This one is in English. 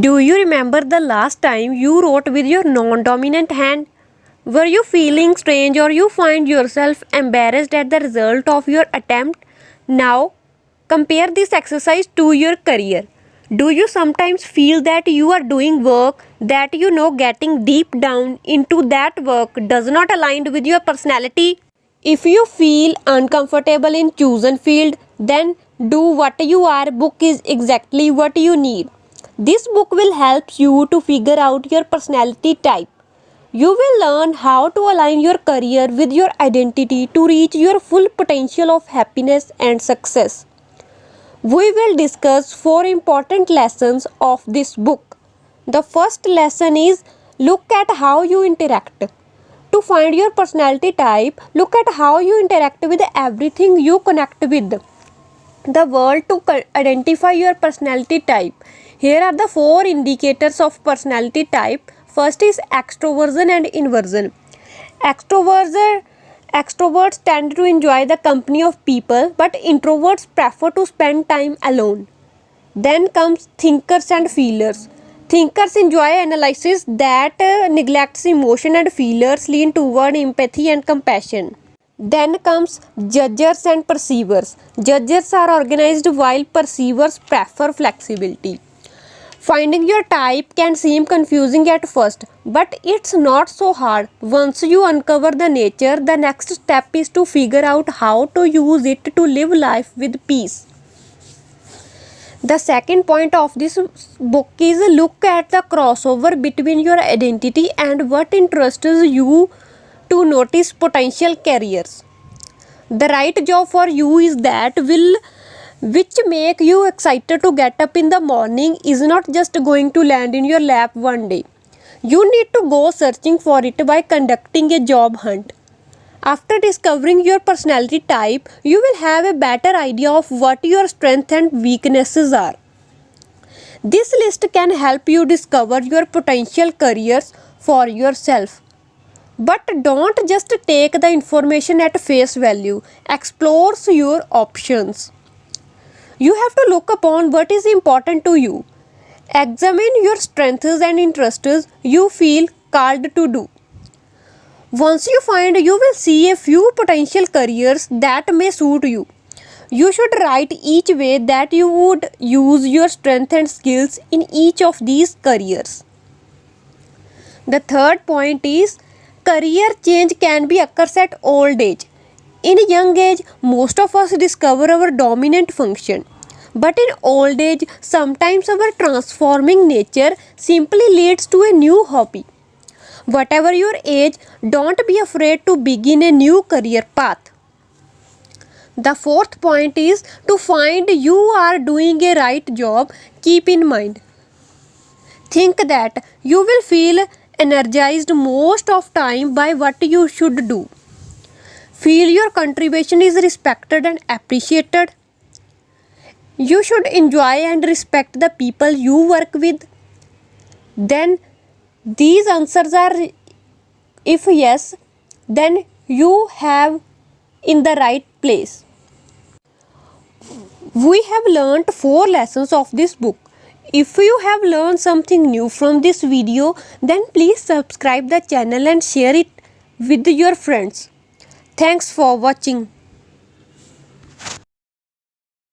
Do you remember the last time you wrote with your non-dominant hand? Were you feeling strange or you find yourself embarrassed at the result of your attempt? Now, compare this exercise to your career. Do you sometimes feel that you are doing work that you know getting deep down into that work does not align with your personality? If you feel uncomfortable in chosen field, then Do What You Are book is exactly what you need. This book will help you to figure out your personality type. You will learn how to align your career with your identity to reach your full potential of happiness and success. We will discuss 4 important lessons of this book. The first lesson is look at how you interact. To find your personality type, look at how you interact with everything you connect with the world to identify your personality type. Here are the 4 indicators of personality type. First is extroversion and inversion. Extroverts tend to enjoy the company of people, but introverts prefer to spend time alone. Then comes thinkers and feelers. Thinkers enjoy analysis that neglects emotion, and feelers lean toward empathy and compassion. Then comes judgers and perceivers. Judgers are organized while perceivers prefer flexibility. Finding your type can seem confusing at first, but it's not so hard. Once you uncover the nature, the next step is to figure out how to use it to live life with peace. The second point of this book is look at the crossover between your identity and what interests you to notice potential careers. The right job for you is that which make you excited to get up in the morning is not just going to land in your lap one day. You need to go searching for it by conducting a job hunt. After discovering your personality type, you will have a better idea of what your strengths and weaknesses are. This list can help you discover your potential careers for yourself. But don't just take the information at face value. Explore your options. You have to look upon what is important to you. Examine your strengths and interests you feel called to do. Once you find, you will see a few potential careers that may suit you. You should write each way that you would use your strengths and skills in each of these careers. The third point is career change can be occurs at old age. In young age, most of us discover our dominant function. But in old age, sometimes our transforming nature simply leads to a new hobby. Whatever your age, don't be afraid to begin a new career path. The fourth point is to find you are doing a right job. Keep in mind. Think that you will feel energized most of time by what you should do. Feel your contribution is respected and appreciated. You should enjoy and respect the people you work with. Then these answers are, if yes, then you have in the right place. We have learnt 4 lessons of this book. If you have learned something new from this video, then please subscribe the channel and share it with your friends. Thanks for watching.